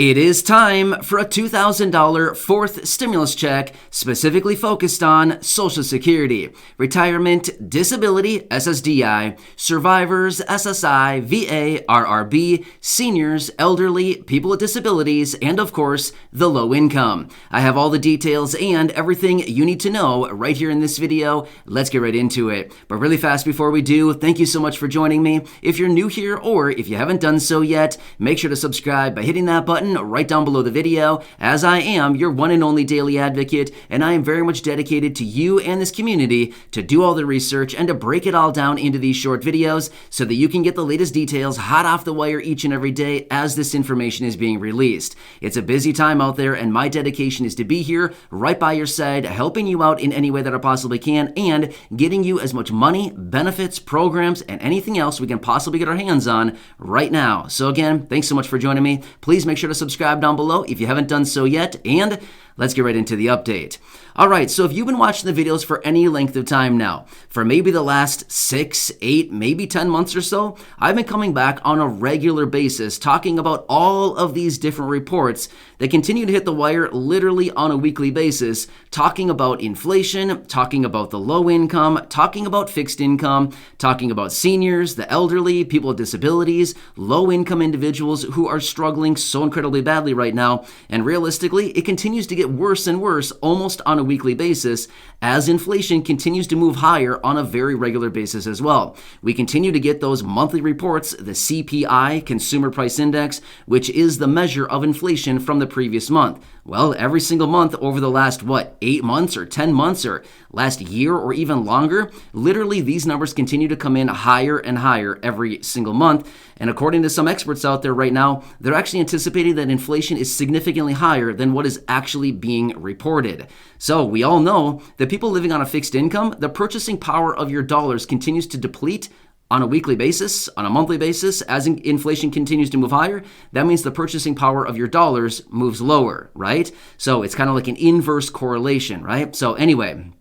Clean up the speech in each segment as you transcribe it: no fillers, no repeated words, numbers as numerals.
It is time for a $2,000 fourth stimulus check specifically focused on Social Security, retirement, disability, SSDI, survivors, SSI, VA, RRB, seniors, elderly, people with disabilities, and of course, the low income. I have all the details and everything you need to know right here in this video. Let's get right into it. But really fast before we do, thank you so much for joining me. If you're new here or if you haven't done so yet, make sure to subscribe by hitting that button right down below the video, as I am your one and only daily advocate, and I am very much dedicated to you and this community to do all the research and to break it all down into these short videos so that you can get the latest details hot off the wire each and every day as this information is being released. It's a busy time out there, and my dedication is to be here right by your side, helping you out in any way that I possibly can and getting you as much money, benefits, programs, and anything else we can possibly get our hands on right now. So again, thanks so much for joining me. Please make sure to subscribe down below if you haven't done so yet, and let's get right into the update. All right, so if you've been watching the videos for any length of time now, for maybe the last 6, 8, maybe 10 months or so, I've been coming back on a regular basis talking about all of these different reports that continue to hit the wire literally on a weekly basis, talking about inflation, talking about the low income, talking about fixed income, talking about seniors, the elderly, people with disabilities, low income individuals who are struggling so incredibly badly right now. And realistically, it continues to get worse and worse almost on a weekly basis as inflation continues to move higher on a very regular basis as well. We continue to get those monthly reports, the CPI, Consumer Price Index, which is the measure of inflation from the previous month. Well, every single month over the last, 8 months or 10 months or last year or even longer, literally these numbers continue to come in higher and higher every single month. And according to some experts out there right now, they're actually anticipating that inflation is significantly higher than what is actually being reported. So we all know that people living on a fixed income, the purchasing power of your dollars continues to deplete on a weekly basis, on a monthly basis. As inflation continues to move higher, that means the purchasing power of your dollars moves lower, right? So it's kind of like an inverse correlation, right? So anyway,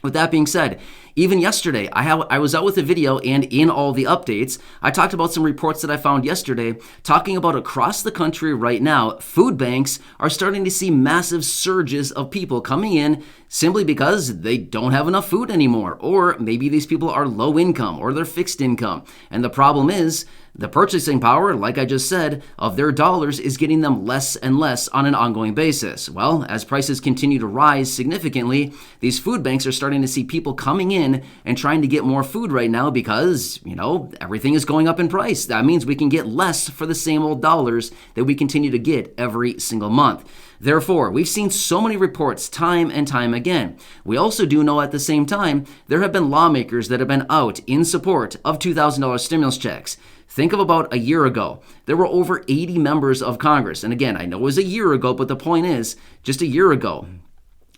with that being said, even yesterday, I was out with a video, and in all the updates, I talked about some reports that I found yesterday talking about across the country right now, food banks are starting to see massive surges of people coming in simply because they don't have enough food anymore, or maybe these people are low income or they're fixed income. And the problem is the purchasing power, like I just said, of their dollars is getting them less and less on an ongoing basis. Well, as prices continue to rise significantly, these food banks are starting to see people coming in and trying to get more food right now because, everything is going up in price. That means we can get less for the same old dollars that we continue to get every single month. Therefore, we've seen so many reports time and time again. We also do know at the same time, there have been lawmakers that have been out in support of $2,000 stimulus checks. Think of about a year ago. There were over 80 members of Congress. And again, I know it was a year ago, but the point is, just a year ago,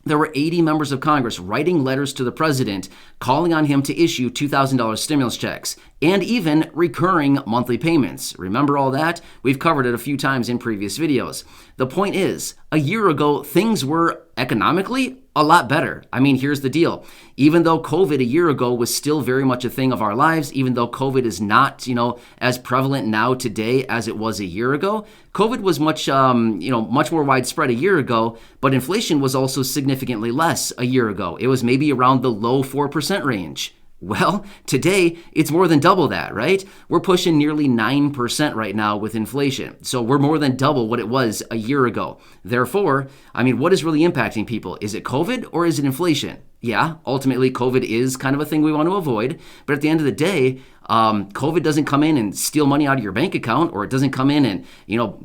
there were 80 members of Congress writing letters to the president calling on him to issue $2,000 stimulus checks and even recurring monthly payments. Remember all that? We've covered it a few times in previous videos. The point is, a year ago, things were economically a lot better. I mean, here's the deal. Even though COVID a year ago was still very much a thing of our lives, even though COVID is not, as prevalent now today as it was a year ago, COVID was much more widespread a year ago, but inflation was also significantly less a year ago. It was maybe around the low 4% range. Well, today, it's more than double that, right? We're pushing nearly 9% right now with inflation. So we're more than double what it was a year ago. Therefore, what is really impacting people? Is it COVID or is it inflation? Yeah, ultimately, COVID is kind of a thing we want to avoid. But at the end of the day, COVID doesn't come in and steal money out of your bank account, or it doesn't come in and,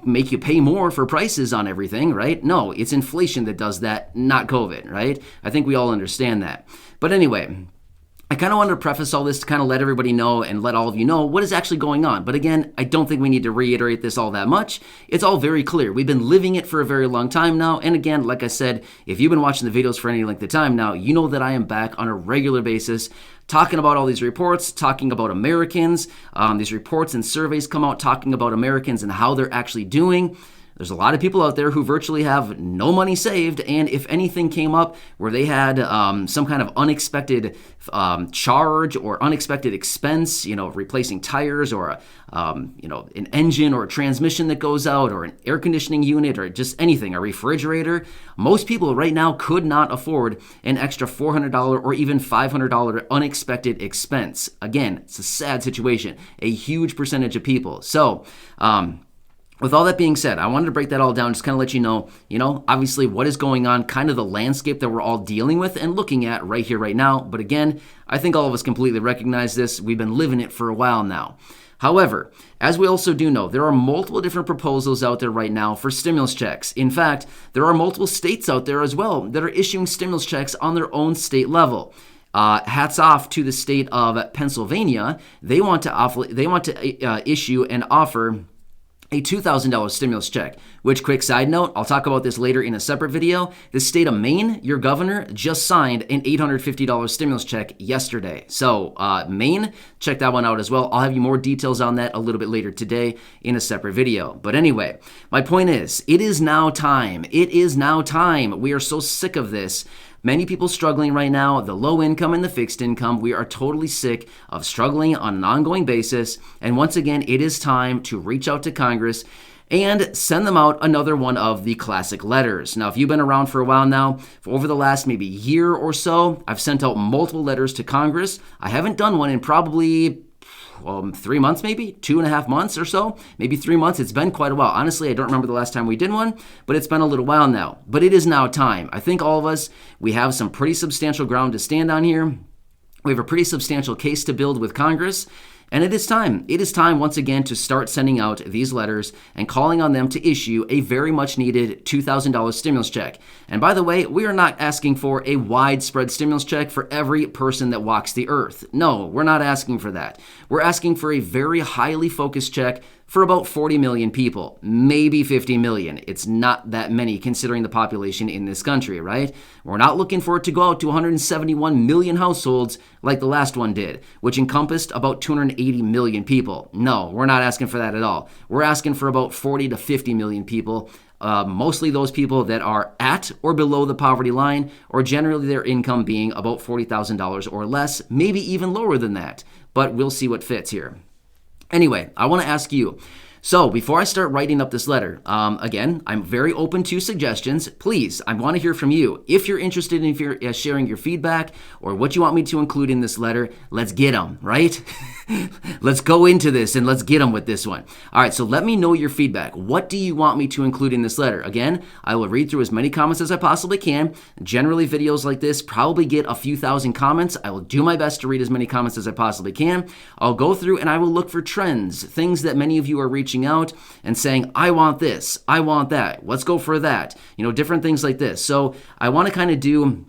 make you pay more for prices on everything, right? No, it's inflation that does that, not COVID, right? I think we all understand that. But anyway, I kind of wanted to preface all this to kind of let everybody know and let all of you know what is actually going on. But again, I don't think we need to reiterate this all that much. It's all very clear. We've been living it for a very long time now. And again, like I said, if you've been watching the videos for any length of time now, you know that I am back on a regular basis talking about all these reports, talking about Americans. These reports and surveys come out talking about Americans and how they're actually doing. There's a lot of people out there who virtually have no money saved, and if anything came up where they had some kind of unexpected charge or unexpected expense, replacing tires or an engine or a transmission that goes out or an air conditioning unit or just anything, a refrigerator, most people right now could not afford an extra $400 or even $500 unexpected expense. Again, it's a sad situation, a huge percentage of people. So, with all that being said, I wanted to break that all down, just kind of let you know, obviously what is going on, kind of the landscape that we're all dealing with and looking at right here, right now. But again, I think all of us completely recognize this. We've been living it for a while now. However, as we also do know, there are multiple different proposals out there right now for stimulus checks. In fact, there are multiple states out there as well that are issuing stimulus checks on their own state level. Hats off to the state of Pennsylvania. They want to issue and offer a $2,000 stimulus check, which, quick side note, I'll talk about this later in a separate video. The state of Maine, your governor, just signed an $850 stimulus check yesterday. So Maine, check that one out as well. I'll have you more details on that a little bit later today in a separate video. But anyway, my point is, it is now time. It is now time. We are so sick of this. Many people struggling right now, the low income and the fixed income. We are totally sick of struggling on an ongoing basis. And once again, it is time to reach out to Congress and send them out another one of the classic letters. Now, if you've been around for a while now, for over the last maybe year or so, I've sent out multiple letters to Congress. I haven't done one in probably 3 months, maybe 2.5 months or so, maybe 3 months. It's been quite a while. Honestly, I don't remember the last time we did one, but it's been a little while now. But it is now time. I think all of us, we have some pretty substantial ground to stand on here. We have a pretty substantial case to build with Congress. And it is time. It is time once again to start sending out these letters and calling on them to issue a very much needed $2,000 stimulus check. And by the way, we are not asking for a widespread stimulus check for every person that walks the earth. No, we're not asking for that. We're asking for a very highly focused check for about 40 million people, maybe 50 million. It's not that many considering the population in this country, right? We're not looking for it to go out to 171 million households like the last one did, which encompassed about 280 million people. No, we're not asking for that at all. We're asking for about 40 to 50 million people, mostly those people that are at or below the poverty line, or generally their income being about $40,000 or less, maybe even lower than that. But we'll see what fits here. Anyway, I want to ask you, so before I start writing up this letter, again, I'm very open to suggestions. Please, I want to hear from you. If you're interested in sharing your feedback or what you want me to include in this letter, let's get them, right? Let's go into this and let's get them with this one. All right, so let me know your feedback. What do you want me to include in this letter? Again, I will read through as many comments as I possibly can. Generally, videos like this probably get a few thousand comments. I will do my best to read as many comments as I possibly can. I'll go through and I will look for trends, things that many of you are reaching out and saying, I want this, I want that, let's go for that, different things like this. So I want to kind of do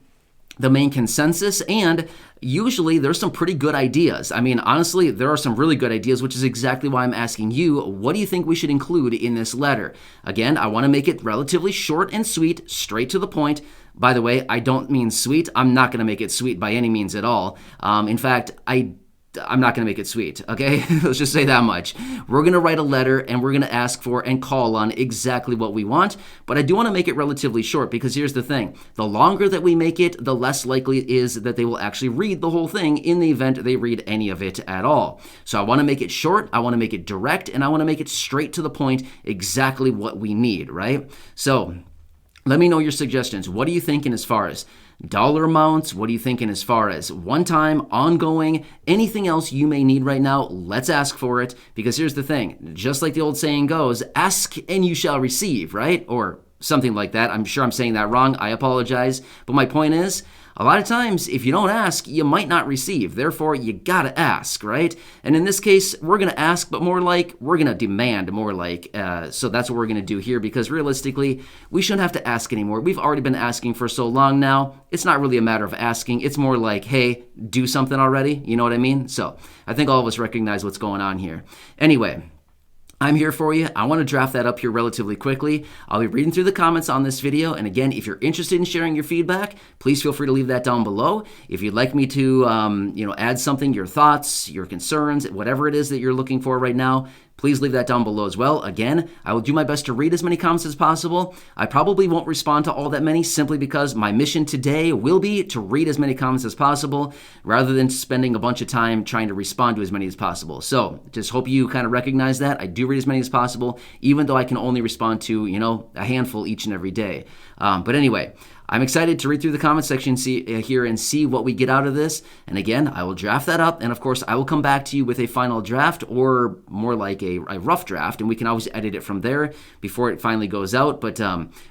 the main consensus, and usually there's some pretty good ideas. I mean, honestly, there are some really good ideas, which is exactly why I'm asking you, what do you think we should include in this letter? Again, I want to make it relatively short and sweet, straight to the point. By the way, I don't mean sweet. I'm not going to make it sweet by any means at all. In fact, I'm not going to make it sweet, okay? Let's just say that much. We're going to write a letter and we're going to ask for and call on exactly what we want, but I do want to make it relatively short because here's the thing. The longer that we make it, the less likely it is that they will actually read the whole thing in the event they read any of it at all. So I want to make it short, I want to make it direct, and I want to make it straight to the point, exactly what we need, right? So let me know your suggestions. What are you thinking as far as dollar amounts? What are you thinking as far as one-time, ongoing, anything else you may need right now? Let's ask for it, because here's the thing. Just like the old saying goes, ask and you shall receive, right? Or something like that. I'm sure I'm saying that wrong. I apologize. But my point is, a lot of times, if you don't ask, you might not receive. Therefore, you gotta ask, right? And in this case, we're gonna ask, but more like, we're gonna demand more like. So that's what we're gonna do here, because realistically, we shouldn't have to ask anymore. We've already been asking for so long now. It's not really a matter of asking. It's more like, hey, do something already. You know what I mean? So I think all of us recognize what's going on here. Anyway, I'm here for you. I want to draft that up here relatively quickly. I'll be reading through the comments on this video. And again, if you're interested in sharing your feedback, please feel free to leave that down below. If you'd like me to, add something, your thoughts, your concerns, whatever it is that you're looking for right now, please leave that down below as well. Again, I will do my best to read as many comments as possible. I probably won't respond to all that many simply because my mission today will be to read as many comments as possible rather than spending a bunch of time trying to respond to as many as possible. So just hope you kind of recognize that. I do read as many as possible, even though I can only respond to, a handful each and every day. But anyway, I'm excited to read through the comment section here and see what we get out of this. And again, I will draft that up. And of course, I will come back to you with a final draft or more like a rough draft. And we can always edit it from there before it finally goes out. But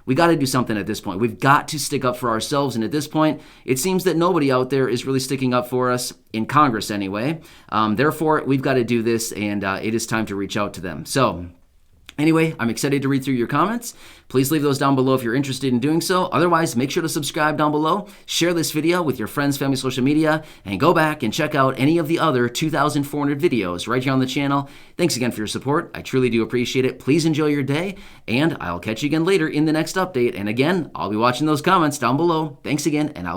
we got to do something at this point. We've got to stick up for ourselves. And at this point, it seems that nobody out there is really sticking up for us, in Congress anyway. Therefore, we've got to do this. And it is time to reach out to them. So anyway, I'm excited to read through your comments. Please leave those down below if you're interested in doing so. Otherwise, make sure to subscribe down below, share this video with your friends, family, social media, and go back and check out any of the other 2,400 videos right here on the channel. Thanks again for your support. I truly do appreciate it. Please enjoy your day, and I'll catch you again later in the next update. And again, I'll be watching those comments down below. Thanks again, and I'll